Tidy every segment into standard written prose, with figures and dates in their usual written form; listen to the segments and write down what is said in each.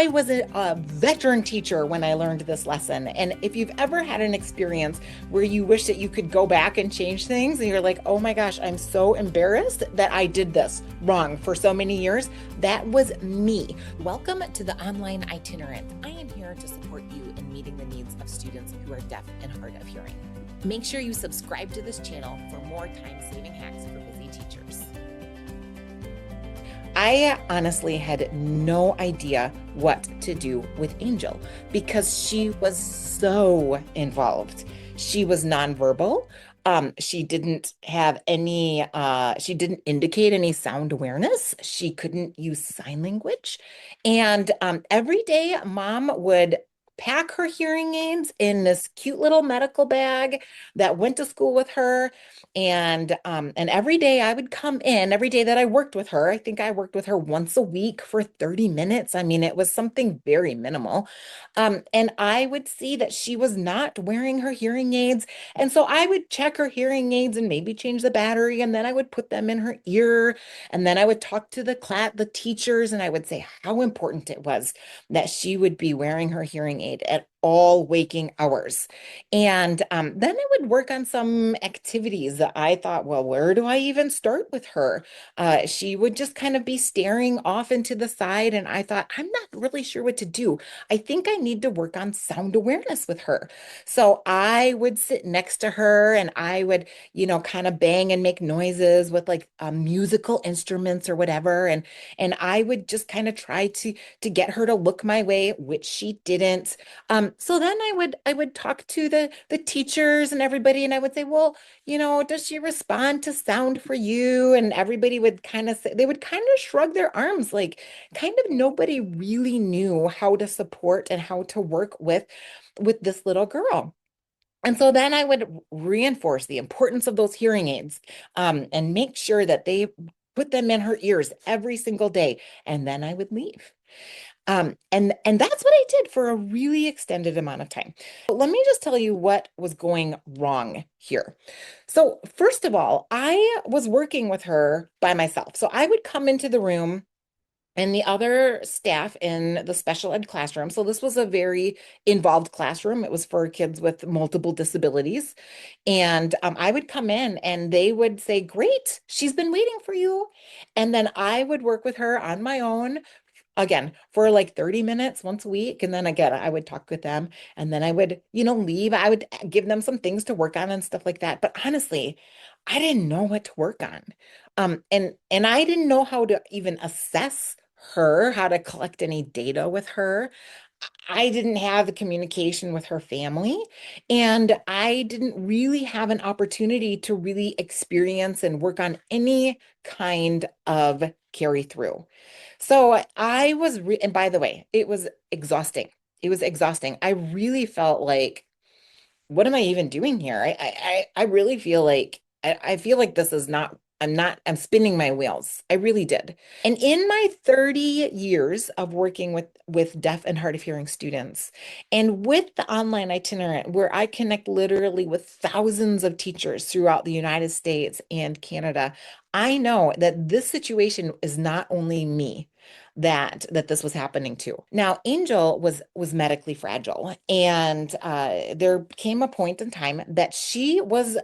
I was a veteran teacher when I learned this lesson. And if you've ever had an experience where you wish that you could go back and change things, and you're like, oh my gosh, I'm so embarrassed that I did this wrong for so many years, that was me. Welcome to the Online Itinerant. I am here to support you in meeting the needs of students who are deaf and hard of hearing. Make sure you subscribe to this channel for more time-saving hacks for busy teachers. I honestly had no idea what to do with Angel because she was so involved. She was nonverbal. She didn't have any, she didn't indicate any sound awareness. She couldn't use sign language. And every day, mom would pack her hearing aids in this cute little medical bag that went to school with her. And every day I would come in, every day that I worked with her, I think I worked with her once a week for 30 minutes. I mean, it was something very minimal. And I would see that she was not wearing her hearing aids. And so I would check her hearing aids and maybe change the battery, and then I would put them in her ear. And then I would talk to the teachers, and I would say how important it was that she would be wearing her hearing aid at all waking hours. And then I would work on some activities that I thought, well, where do I even start with her? She would just kind of be staring off into the side. And I thought, I'm not really sure what to do. I think I need to work on sound awareness with her. So I would sit next to her and I would, kind of bang and make noises with like musical instruments or whatever. And I would just kind of try to get her to look my way, which she didn't. So then I would talk to the teachers and everybody, and I would say, well, does she respond to sound for you? And everybody would kind of say, they would kind of shrug their arms, like kind of nobody really knew how to support and how to work with this little girl. And so then I would reinforce the importance of those hearing aids, and make sure that they put them in her ears every single day. And then I would leave. And that's what I did for a really extended amount of time. But let me just tell you what was going wrong here. So first of all, I was working with her by myself. So I would come into the room and the other staff in the special ed classroom. So this was a very involved classroom. It was for kids with multiple disabilities. And I would come in and they would say, great, she's been waiting for you. And then I would work with her on my own again for like 30 minutes once a week. And then again, I would talk with them and then I would, leave. I would give them some things to work on and stuff like that. But honestly, I didn't know what to work on. And I didn't know how to even assess her, how to collect any data with her. I didn't have the communication with her family, and I didn't really have an opportunity to really experience and work on any kind of carry through. So and by the way, it was exhausting. It was exhausting. I really felt like, what am I even doing here? I really feel like I feel like this is not, I'm spinning my wheels. I really did. And in my 30 years of working with deaf and hard of hearing students, and with the online itinerant, where I connect literally with thousands of teachers throughout the United States and Canada, I know that this situation is not only me that this was happening to. Now, Angel was medically fragile, and there came a point in time that she was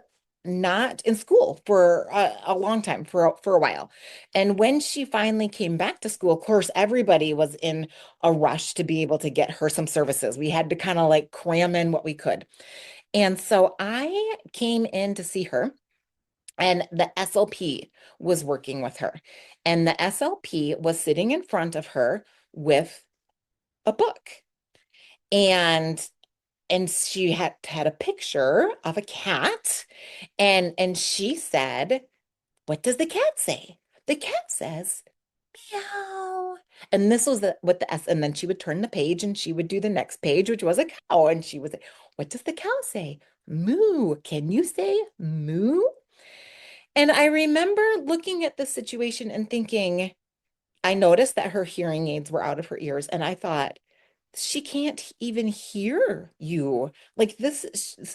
not in school for a long time, for a while. And when she finally came back to school, of course, everybody was in a rush to be able to get her some services. We had to kind of like cram in what we could. And so I came in to see her, and the SLP was working with her. And the SLP was sitting in front of her with a book. And she had a picture of a cat, and she said, what does the cat say? The cat says meow. And this was what the S, and then she would turn the page and she would do the next page, which was a cow, and she would say, what does the cow say? Moo. Can you say moo? And I remember looking at the situation and thinking, I noticed that her hearing aids were out of her ears, and I thought, she can't even hear you. Like this,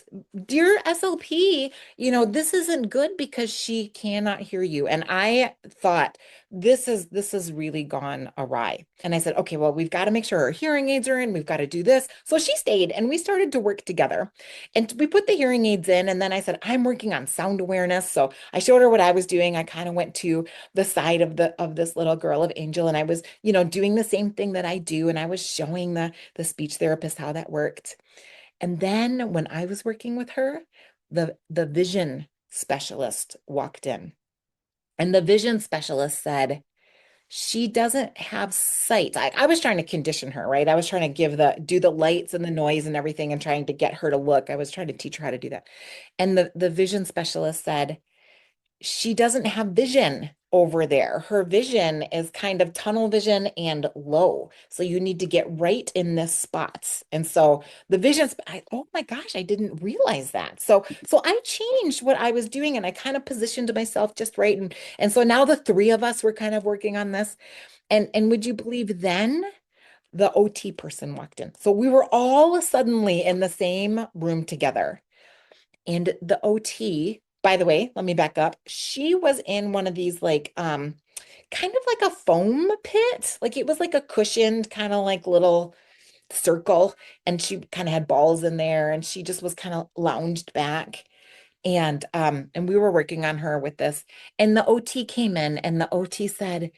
dear SLP, this isn't good because she cannot hear you. And I thought, this is really gone awry. And I said, okay, well, we've got to make sure her hearing aids are in. We've got to do this. So she stayed and we started to work together. And we put the hearing aids in. And then I said, I'm working on sound awareness. So I showed her what I was doing. I kind of went to the side of this little girl of Angel. And I was, doing the same thing that I do. And I was showing the speech therapist how that worked. And then when I was working with her, the vision specialist walked in. And the vision specialist said, she doesn't have sight. I was trying to condition her, right? I was trying to do the lights and the noise and everything and trying to get her to look. I was trying to teach her how to do that. And the vision specialist said, she doesn't have vision over there. Her vision is kind of tunnel vision and low. So you need to get right in this spot. And so oh my gosh, I didn't realize that. So I changed what I was doing and I kind of positioned myself just right. And so now the three of us were kind of working on this. And would you believe then the OT person walked in? So we were all suddenly in the same room together. And the OT, by the way, let me back up. She was in one of these like kind of like a foam pit. Like it was like a cushioned kind of like little circle and she kind of had balls in there and she just was kind of lounged back. And we were working on her with this. And the OT came in and the OT said,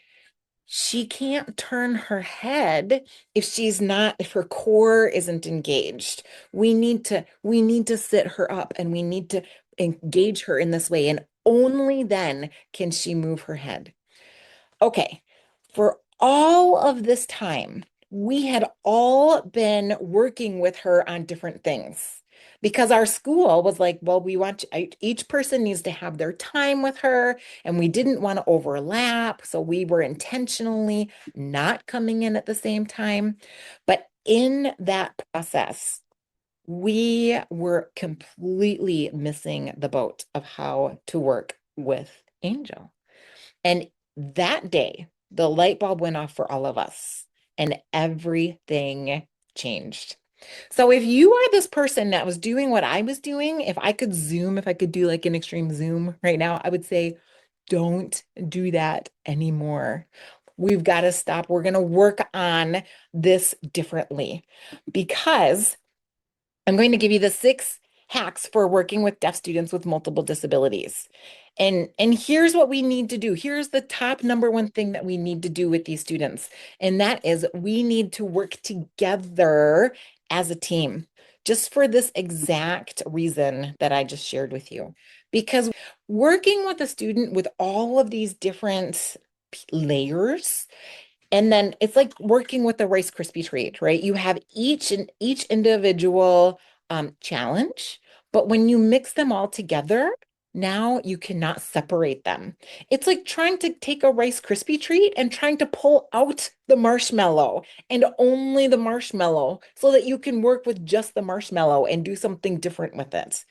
she can't turn her head if her core isn't engaged. We need to sit her up and we need to engage her in this way. And only then can she move her head. Okay. For all of this time, we had all been working with her on different things because our school was like, well, each person needs to have their time with her, and we didn't want to overlap. So we were intentionally not coming in at the same time. But in that process, we were completely missing the boat of how to work with Angel. And that day, the light bulb went off for all of us and everything changed. So if you are this person that was doing what I was doing, if I could do like an extreme zoom right now, I would say, don't do that anymore. We've got to stop. We're going to work on this differently because I'm going to give you the 6 hacks for working with deaf students with multiple disabilities. And here's what we need to do. Here's the top number one thing that we need to do with these students. And that is we need to work together as a team, just for this exact reason that I just shared with you. Because working with a student with all of these different layers, and then it's like working with a Rice Krispie treat, right? You have each individual challenge, but when you mix them all together, now you cannot separate them. It's like trying to take a Rice Krispie treat and trying to pull out the marshmallow and only the marshmallow so that you can work with just the marshmallow and do something different with it.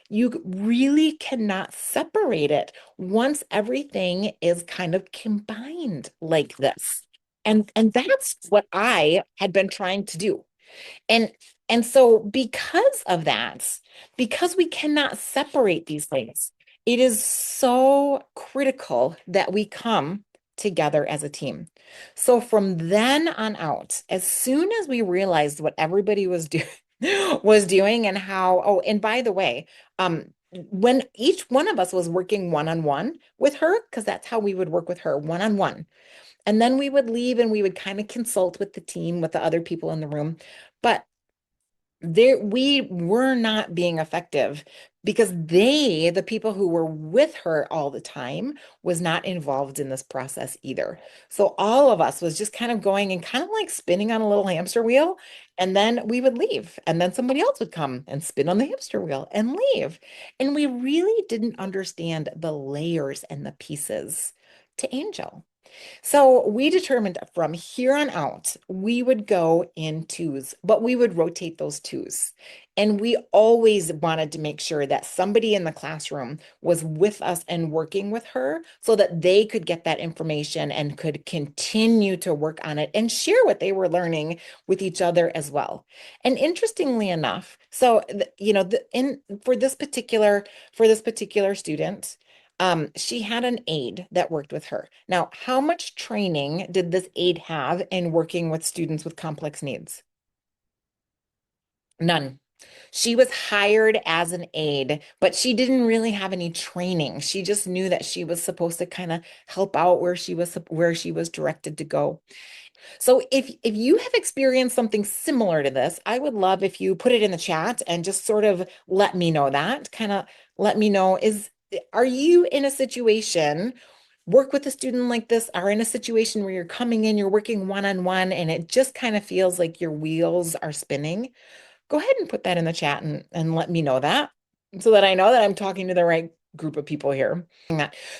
You really cannot separate it once everything is kind of combined like this. And that's what I had been trying to do. And and so because of that, because we cannot separate these things, it is so critical that we come together as a team. So from then on out, as soon as we realized what everybody was doing was doing and how, oh, and by the way, when each one of us was working one-on-one with her, because that's how we would work with her one-on-one. And then we would leave and we would kind of consult with the team, with the other people in the room. But we were not being effective because the people who were with her all the time, was not involved in this process either. So all of us was just kind of going and kind of like spinning on a little hamster wheel, and then we would leave, and then somebody else would come and spin on the hamster wheel and leave. And we really didn't understand the layers and the pieces to Angel. So we determined from here on out, we would go in twos, but we would rotate those twos. And we always wanted to make sure that somebody in the classroom was with us and working with her so that they could get that information and could continue to work on it and share what they were learning with each other as well. And interestingly enough, so for this particular student, She had an aide that worked with her. Now, how much training did this aide have in working with students with complex needs? None. She was hired as an aide, but she didn't really have any training. She just knew that she was supposed to kind of help out where she was directed to go. So if you have experienced something similar to this, I would love if you put it in the chat and just sort of let me know that. Kind of let me know are you in a situation, work with a student like this, are in a situation where you're coming in, you're working one-on-one, and it just kind of feels like your wheels are spinning? Go ahead and put that in the chat and let me know that so that I know that I'm talking to the right group of people here.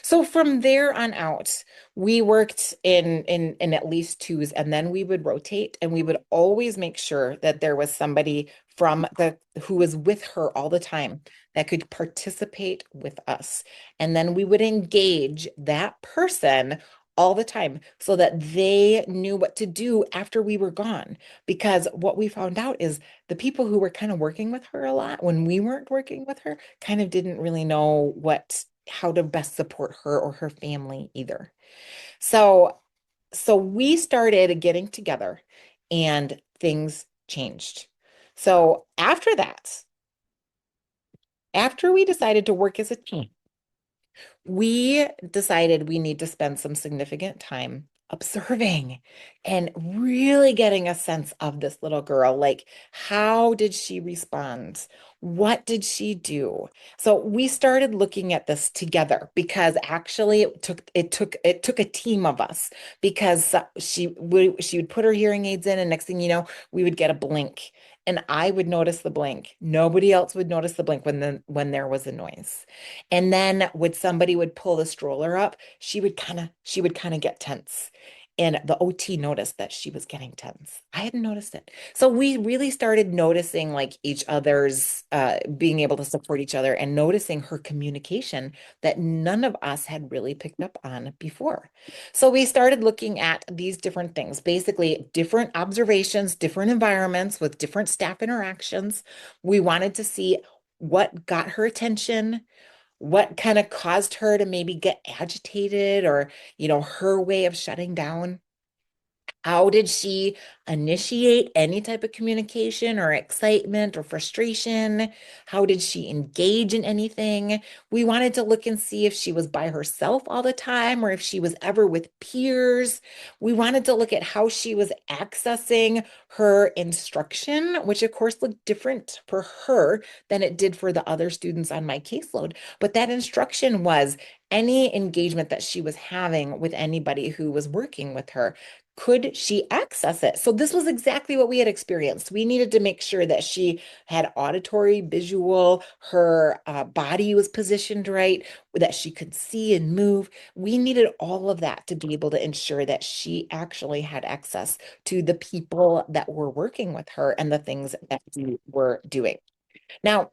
So from there on out, we worked in at least twos, and then we would rotate, and we would always make sure that there was somebody from the who was with her all the time that could participate with us. And then we would engage that person all the time so that they knew what to do after we were gone. Because what we found out is the people who were kind of working with her a lot when we weren't working with her kind of didn't really know how to best support her or her family either. So we started getting together and things changed. So after that, after we decided to work as a team, we decided we need to spend some significant time observing and really getting a sense of this little girl. Like, how did she respond? What did she do? So we started looking at this together because actually it took a team of us because she would put her hearing aids in, and next thing you know, we would get a blink. And I would notice the blink. Nobody else would notice the blink when there was a noise. And then when somebody would pull the stroller up, she would kind of get tense. And the OT noticed that she was getting tense. I hadn't noticed it. So we really started noticing like each other's being able to support each other and noticing her communication that none of us had really picked up on before. So we started looking at these different things, basically different observations, different environments with different staff interactions. We wanted to see what got her attention, what kind of caused her to maybe get agitated or, her way of shutting down. How did she initiate any type of communication or excitement or frustration? How did she engage in anything? We wanted to look and see if she was by herself all the time or if she was ever with peers. We wanted to look at how she was accessing her instruction, which of course looked different for her than it did for the other students on my caseload. But that instruction was any engagement that she was having with anybody who was working with her, could she access it? So this was exactly what we had experienced. We needed to make sure that she had auditory, visual, her body was positioned right, that she could see and move. We needed all of that to be able to ensure that she actually had access to the people that were working with her and the things that we were doing. Now,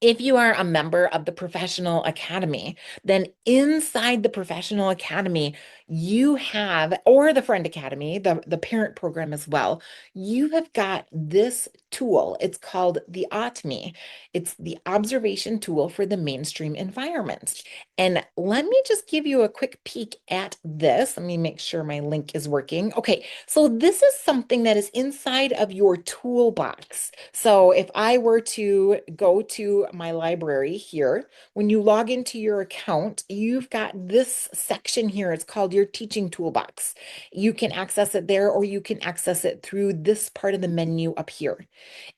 if you are a member of the professional academy, then inside the professional academy, you have, or the friend academy, the parent program as well, you have got this tool. It's called the OTME. It's the observation tool for the mainstream environment. And let me just give you a quick peek at this. Let me make sure my link is working. Okay, so this is something that is inside of your toolbox. So if I were to go to my library here, when you log into your account, you've got this section here. It's called your teaching toolbox. You can access it there, or you can access it through this part of the menu up here.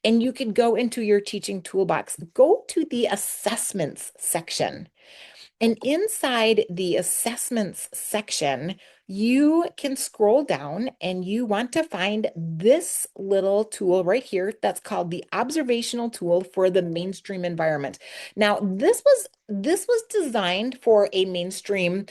And you can go into your teaching toolbox, go to the assessments section. And inside the assessments section, you can scroll down and you want to find this little tool right here that's called the observational tool for the mainstream environment. Now, this was designed for a mainstream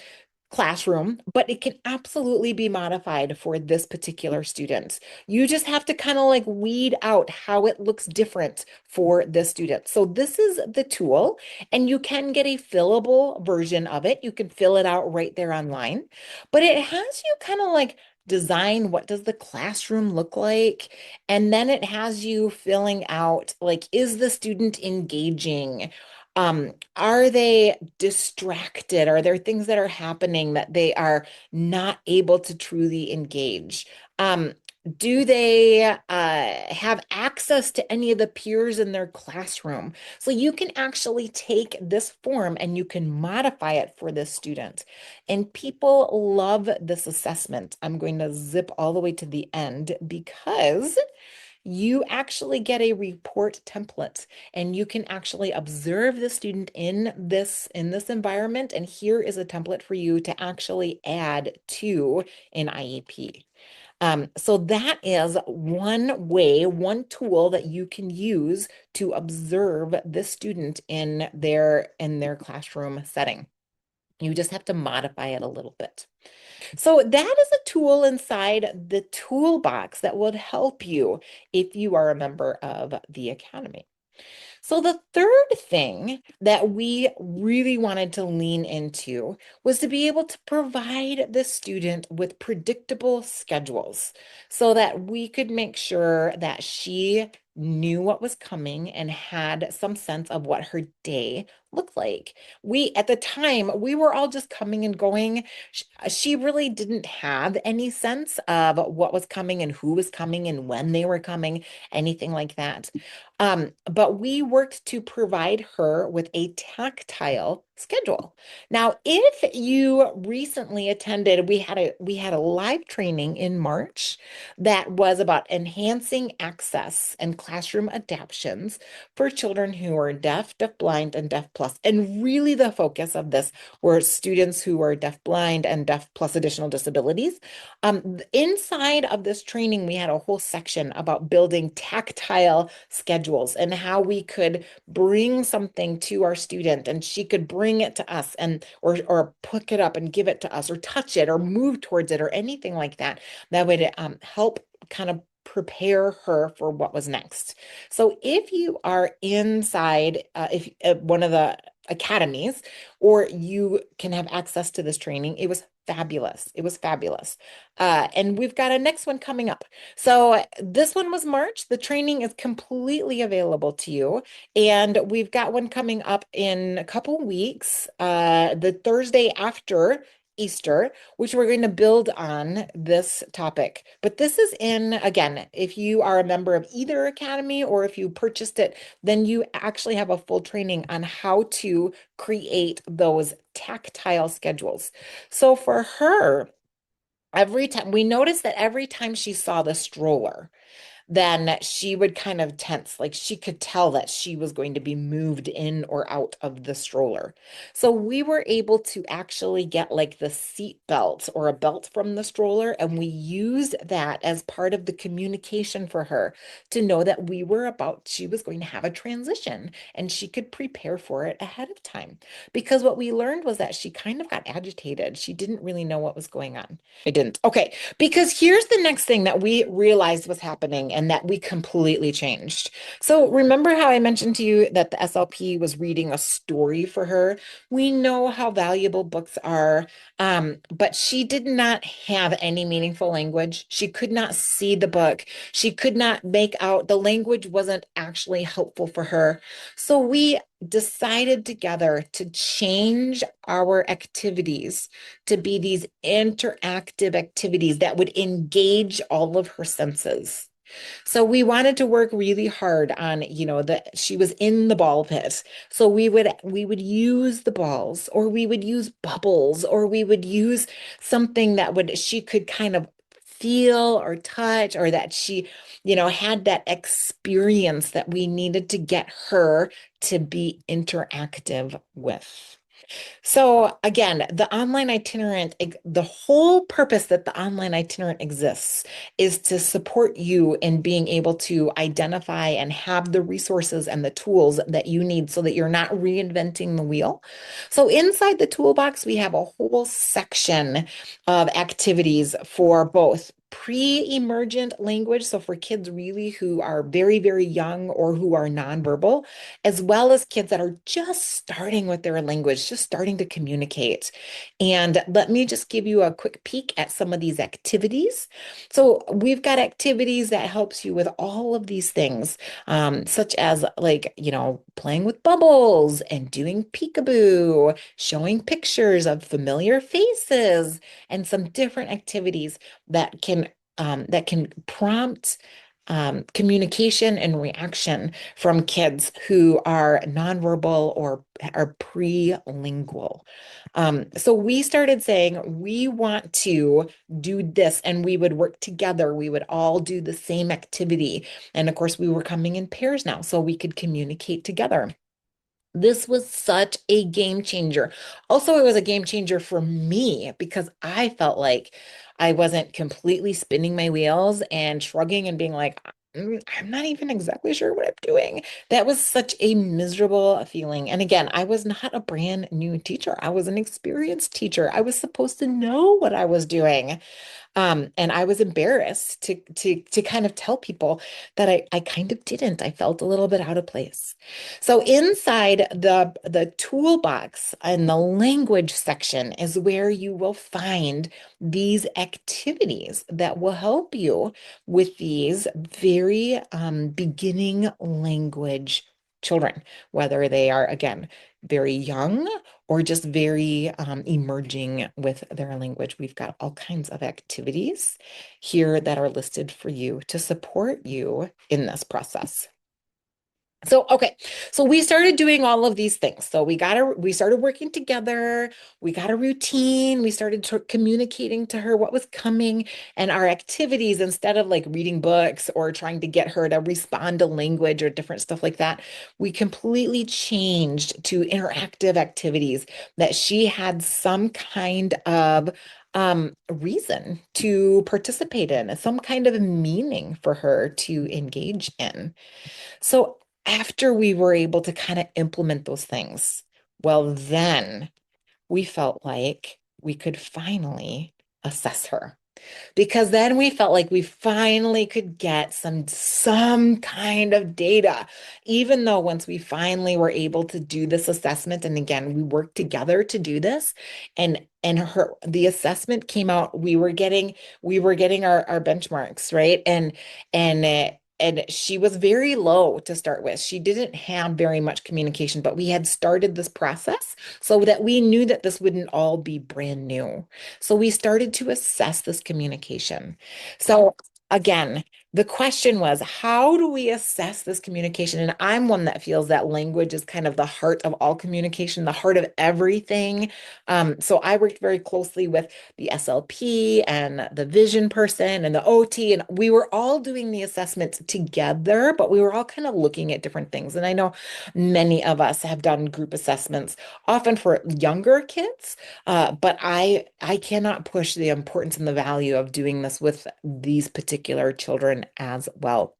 classroom, but it can absolutely be modified for this particular student. You just have to kind of like weed out how it looks different for the student. So this is the tool, and you can get a fillable version of it. You can fill it out right there online, but it has you kind of like design what does the classroom look like, and then it has you filling out like, is the student engaging? Are they distracted? Are there things that are happening that they are not able to truly engage? Um, do they have access to any of the peers in their classroom? So you can actually take this form and you can modify it for this student. And people love this assessment. I'm going to zip all the way to the end because you actually get a report template and you can actually observe the student in this environment, and here is a template for you to actually add to an IEP. So that is one way, one tool that you can use to observe the student in their classroom setting. You just have to modify it a little bit. So that is a tool inside the toolbox that would help you if you are a member of the Academy. So the third thing that we really wanted to lean into was to be able to provide the student with predictable schedules so that we could make sure that she knew what was coming and had some sense of what her day looked like. At the time, we were all just coming and going. She really didn't have any sense of what was coming and who was coming and when they were coming, anything like that. But we worked to provide her with a tactile schedule. Now, if you recently attended, we had a live training in March that was about enhancing access and classroom adaptions for children who are deaf, deafblind, and deaf plus. And really the focus of this were students who are deafblind and deaf plus additional disabilities. Inside of this training, we had a whole section about building tactile schedules and how we could bring something to our student and she could bring it to us and or pick it up and give it to us or touch it or move towards it or anything like that that would help kind of prepare her for what was next. So if you are inside if one of the academies or you can have access to this training, it was fabulous. It was fabulous. And we've got a next one coming up. So this one was March. The training is completely available to you. And we've got one coming up in a couple weeks, the Thursday after Easter, which we're going to build on this topic. But this is again, if you are a member of either academy or if you purchased it, then you actually have a full training on how to create those tactile schedules. So for her, every time we noticed that every time she saw the stroller, then she would kind of tense, like she could tell that she was going to be moved in or out of the stroller. So we were able to actually get like the seat belt or a belt from the stroller, and we used that as part of the communication for her to know that she was going to have a transition and she could prepare for it ahead of time. Because what we learned was that she kind of got agitated. She didn't really know what was going on. I didn't. Okay, because here's the next thing that we realized was happening and that we completely changed. So remember how I mentioned to you that the SLP was reading a story for her? We know how valuable books are, but she did not have any meaningful language. She could not see the book. She could not make out, the language wasn't actually helpful for her. So we decided together to change our activities to be these interactive activities that would engage all of her senses. So we wanted to work really hard on, that she was in the ball pit. So we would use the balls or we would use bubbles or we would use something that would she could kind of feel or touch or that she, had that experience that we needed to get her to be interactive with. So again, the online itinerant, the whole purpose that the online itinerant exists is to support you in being able to identify and have the resources and the tools that you need so that you're not reinventing the wheel. So inside the toolbox, we have a whole section of activities for both pre-emergent language, so for kids really who are very, very young or who are nonverbal, as well as kids that are just starting with their language, just starting to communicate. And let me just give you a quick peek at some of these activities. So we've got activities that helps you with all of these things, such as like, playing with bubbles and doing peekaboo, showing pictures of familiar faces, and some different activities that can prompt communication and reaction from kids who are nonverbal or are pre-lingual. So we started saying we want to do this, and we would work together. We would all do the same activity. And of course, we were coming in pairs now, so we could communicate together. This was such a game changer. Also, it was a game changer for me because I felt like I wasn't completely spinning my wheels and shrugging and being like, I'm not even exactly sure what I'm doing." That was such a miserable feeling. And again, I was not a brand new teacher. I was an experienced teacher. I was supposed to know what I was doing. And I was embarrassed to kind of tell people that I kind of didn't. I felt a little bit out of place. So inside the toolbox in the language section is where you will find these activities that will help you with these very beginning language children, whether they are, again, very young or just very emerging with their language. We've got all kinds of activities here that are listed for you to support you in this process. So, okay. So we started doing all of these things. So we started working together. We got a routine. We started communicating to her what was coming and our activities instead of like reading books or trying to get her to respond to language or different stuff like that. We completely changed to interactive activities that she had some kind of reason to participate in, some kind of meaning for her to engage in. So after we were able to kind of implement those things, well, then we felt like we could finally assess her because then we felt like we finally could get some kind of data, even though once we finally were able to do this assessment, and again we worked together to do this, and her the assessment came out, we were getting our benchmarks, right? And she was very low to start with. She didn't have very much communication, but we had started this process so that we knew that this wouldn't all be brand new. So we started to assess this communication. So again, the question was, how do we assess this communication? And I'm one that feels that language is kind of the heart of all communication, the heart of everything. So I worked very closely with the SLP and the vision person and the OT, and we were all doing the assessments together, but we were all kind of looking at different things. And I know many of us have done group assessments, often for younger kids. But I cannot push the importance and the value of doing this with these particular children as well.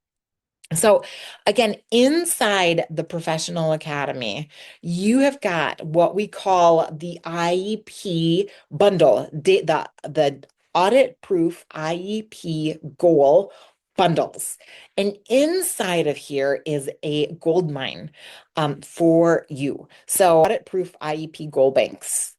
So again, inside the professional academy, you have got what we call the IEP bundle, the audit proof IEP goal bundles. And inside of here is a gold mine for you. So audit proof IEP goal banks.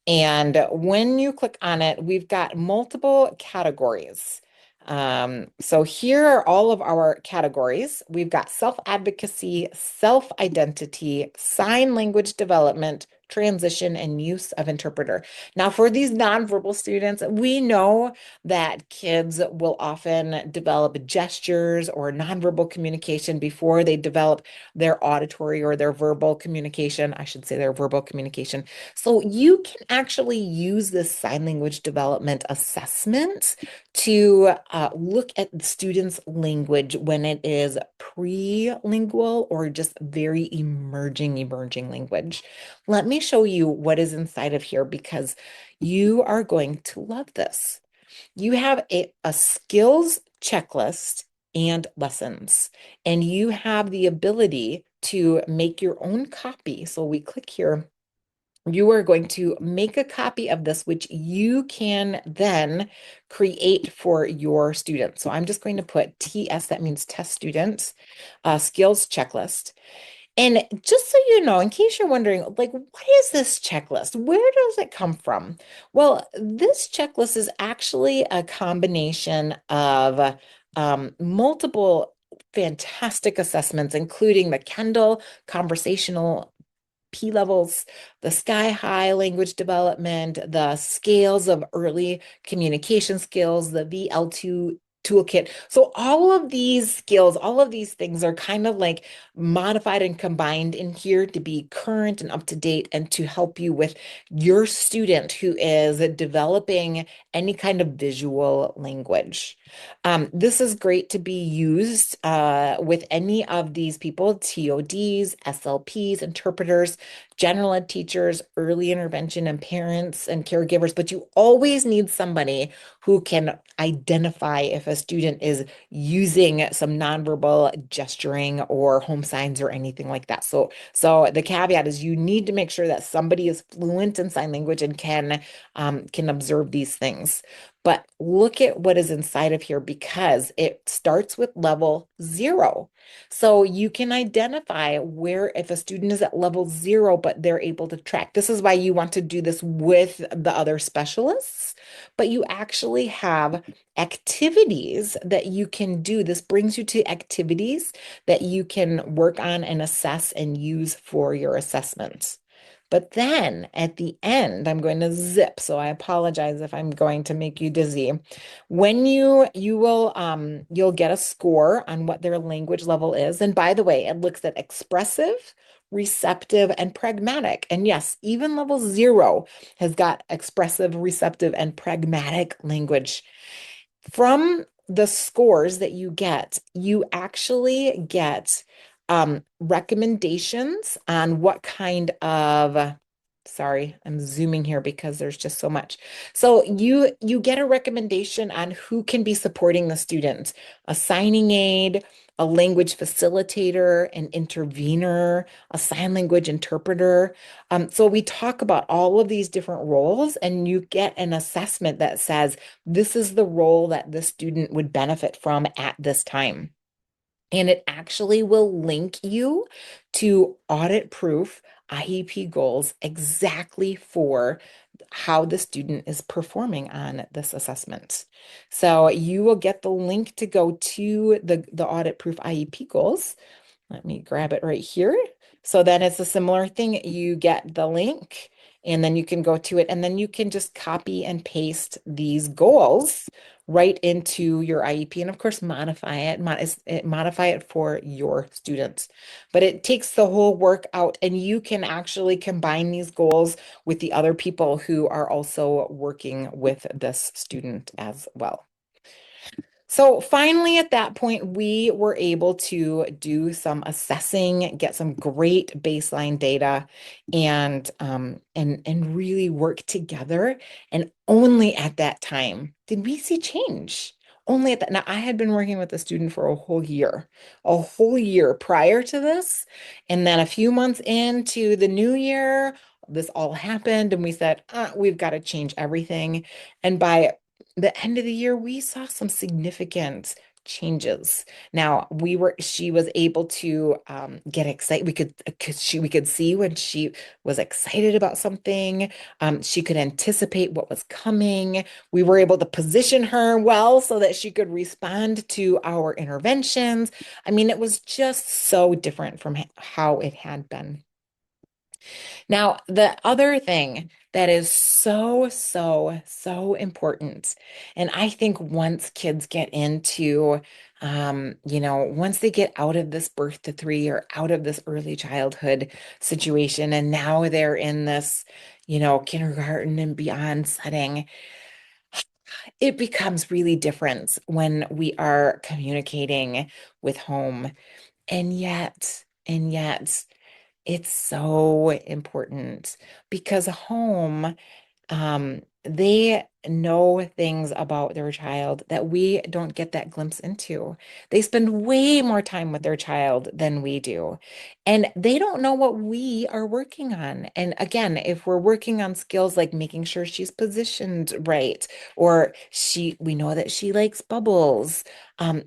And when you click on it, we've got multiple categories. So here are all of our categories. We've got self-advocacy, self-identity, sign language development, transition, and use of interpreter. Now, for these nonverbal students, we know that kids will often develop gestures or nonverbal communication before they develop their auditory or their verbal communication. I should say their verbal communication. So you can actually use this sign language development assessment to look at the students' language when it is pre-lingual or just very emerging language. Let me show you what is inside of here because you are going to love this. You have a skills checklist and lessons, and you have the ability to make your own copy. So we click here you are going to make a copy of this, which you can then create for your students. So I'm just going to put TS, that means test students, skills checklist. And just so you know, in case you're wondering, like, what is this checklist? Where does it come from? Well, this checklist is actually a combination of multiple fantastic assessments, including the Kendall conversational P levels, the sky high language development, the scales of early communication skills, the VL2 toolkit. So all of these skills, all of these things are kind of like modified and combined in here to be current and up to date and to help you with your student who is developing any kind of visual language. This is great to be used with any of these people, TODs, SLPs, interpreters, general ed teachers, early intervention, and parents and caregivers, but you always need somebody who can identify if a student is using some nonverbal gesturing or home signs or anything like that. So the caveat is you need to make sure that somebody is fluent in sign language and can observe these things. But look at what is inside of here because it starts with level 0. So you can identify where if a student is at level 0, but they're able to track. This is why you want to do this with the other specialists, but you actually have activities that you can do. This brings you to activities that you can work on and assess and use for your assessments. But then at the end, I'm going to zip. So I apologize if I'm going to make you dizzy. When you'll get a score on what their language level is. And by the way, it looks at expressive, receptive, and pragmatic. And yes, even level 0 has got expressive, receptive, and pragmatic language. From the scores that you get, you actually get recommendations on what kind of, sorry, I'm zooming here because there's just so much. So you get a recommendation on who can be supporting the student, a signing aid, a language facilitator, an intervener, a sign language interpreter. So we talk about all of these different roles, and you get an assessment that says, this is the role that the student would benefit from at this time. And it actually will link you to audit proof IEP goals exactly for how the student is performing on this assessment. So you will get the link to go to the audit proof IEP goals. Let me grab it right here. So then it's a similar thing. You get the link and then you can go to it and then you can just copy and paste these goals right into your IEP and of course modify it for your students. But it takes the whole work out and you can actually combine these goals with the other people who are also working with this student as well. So finally, at that point, we were able to do some assessing, get some great baseline data, and really work together. And only at that time did we see change. Only at that. Now, I had been working with the student for a whole year prior to this. And then a few months into the new year, this all happened, and we said, we've got to change everything. And by the end of the year, we saw some significant changes. Now, she was able to get excited. We could see when she was excited about something. She could anticipate what was coming. We were able to position her well so that she could respond to our interventions. I mean, it was just so different from how it had been. Now, the other thing that is so important, and I think once kids get into, once they get out of this birth to 3 or out of this early childhood situation, and now they're in this, kindergarten and beyond setting, it becomes really different when we are communicating with home. And yet, it's so important because home They know things about their child that we don't get that glimpse into. They spend way more time with their child than we do. And they don't know what we are working on. And again, if we're working on skills like making sure she's positioned right, or we know that she likes bubbles,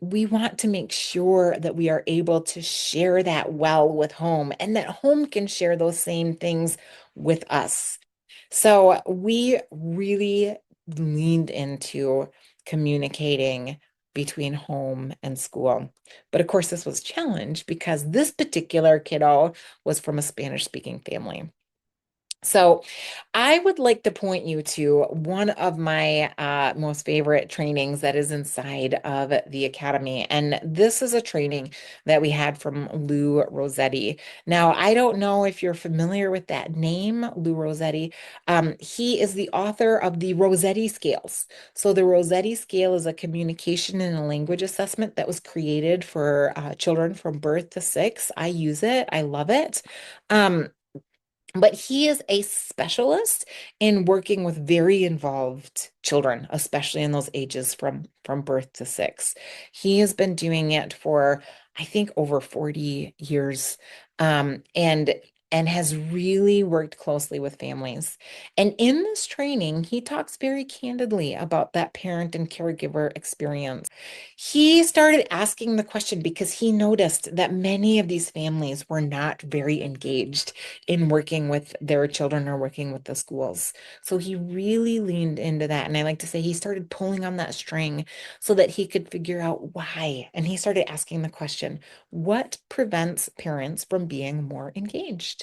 we want to make sure that we are able to share that well with home and that home can share those same things with us. So we really leaned into communicating between home and school. But of course, this was challenged because this particular kiddo was from a Spanish speaking family. So I would like to point you to one of my most favorite trainings that is inside of the Academy. And this is a training that we had from Lou Rossetti. Now, I don't know if you're familiar with that name, Lou Rossetti. He is the author of the Rossetti Scales. So the Rossetti Scale is a communication and a language assessment that was created for children from birth to 6. I use it. I love it. Um, but he is a specialist in working with very involved children, especially in those ages from birth to 6. He has been doing it for, I think, over 40 years, and has really worked closely with families. And in this training, he talks very candidly about that parent and caregiver experience. He started asking the question because he noticed that many of these families were not very engaged in working with their children or working with the schools. So he really leaned into that. And I like to say he started pulling on that string so that he could figure out why. And he started asking the question, what prevents parents from being more engaged?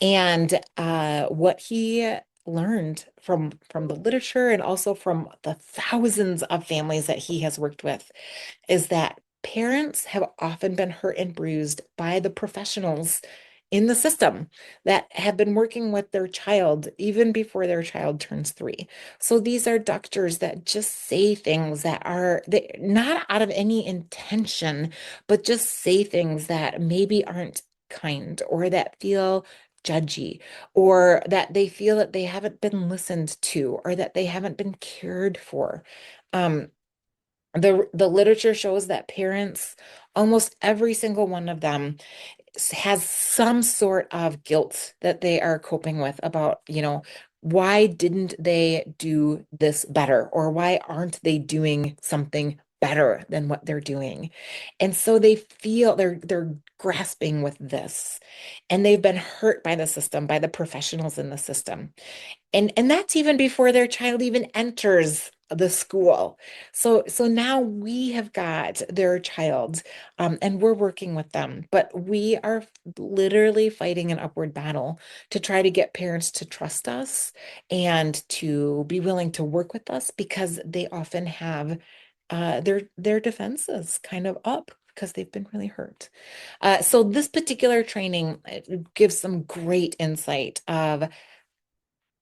And what he learned from the literature and also from the thousands of families that he has worked with is that parents have often been hurt and bruised by the professionals in the system that have been working with their child even before their child turns 3. So these are doctors that just say things that are not out of any intention, but just say things that maybe aren't kind or that feel judgy or that they feel that they haven't been listened to or that they haven't been cared for. Um, the literature shows that parents, almost every single one of them, has some sort of guilt that they are coping with about, why didn't they do this better? Or why aren't they doing something better than what they're doing? And so they feel they're grasping with this. And they've been hurt by the system, by the professionals in the system. And that's even before their child even enters the school. So now we have got their child, and we're working with them, but we are literally fighting an upward battle to try to get parents to trust us and to be willing to work with us because they often have their defenses kind of up because they've been really hurt. So this particular training gives some great insight of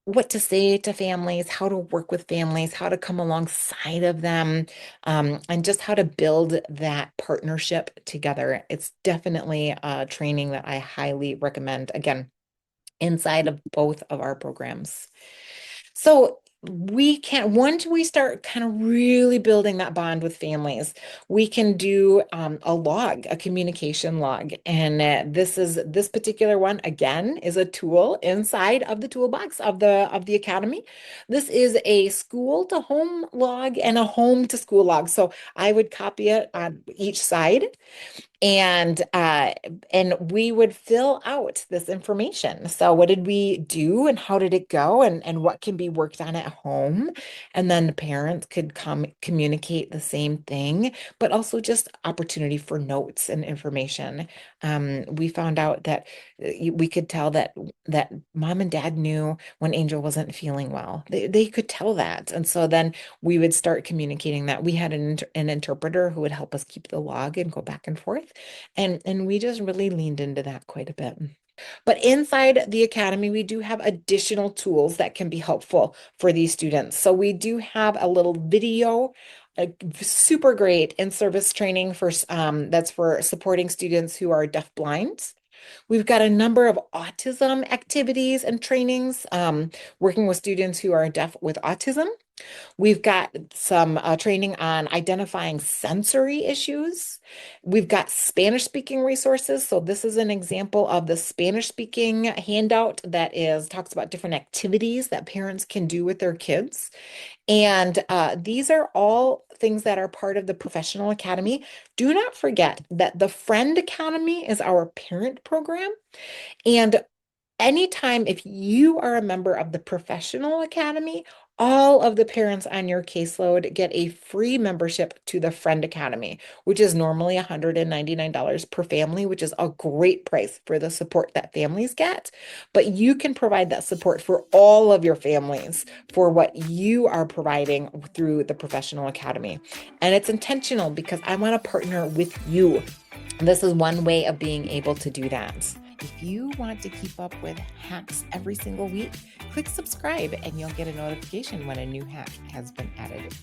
what to say to families, how to work with families, how to come alongside of them, and just how to build that partnership together. It's definitely a training that I highly recommend, again, inside of both of our programs. So we can, once we start kind of really building that bond with families, we can do a log, a communication log. And this particular one, again, is a tool inside of the toolbox of the Academy. This is a school to home log and a home to school log. So I would copy it on each side and we would fill out this information. So what did we do and how did it go and what can be worked on at home? And then the parents could come communicate the same thing, but also just opportunity for notes and information. We found out that we could tell that mom and dad knew when Angel wasn't feeling well. They could tell that. And so then we would start communicating that. We had an interpreter who would help us keep the log and go back and forth. And we just really leaned into that quite a bit. But inside the Academy, we do have additional tools that can be helpful for these students. So we do have a little video, super great in-service training for that's for supporting students who are deaf blind. We've got a number of autism activities and trainings, working with students who are deaf with autism. We've got some training on identifying sensory issues. We've got Spanish speaking resources. So this is an example of the Spanish speaking handout that talks about different activities that parents can do with their kids. And these are all things that are part of the Professional Academy. Do not forget that the Friend Academy is our parent program. And anytime, if you are a member of the Professional Academy, all of the parents on your caseload get a free membership to the Friend Academy, which is normally $199 per family, which is a great price for the support that families get. But you can provide that support for all of your families for what you are providing through the Professional Academy. And it's intentional because I want to partner with you. This is one way of being able to do that. If you want to keep up with hacks every single week, click subscribe and you'll get a notification when a new hack has been added.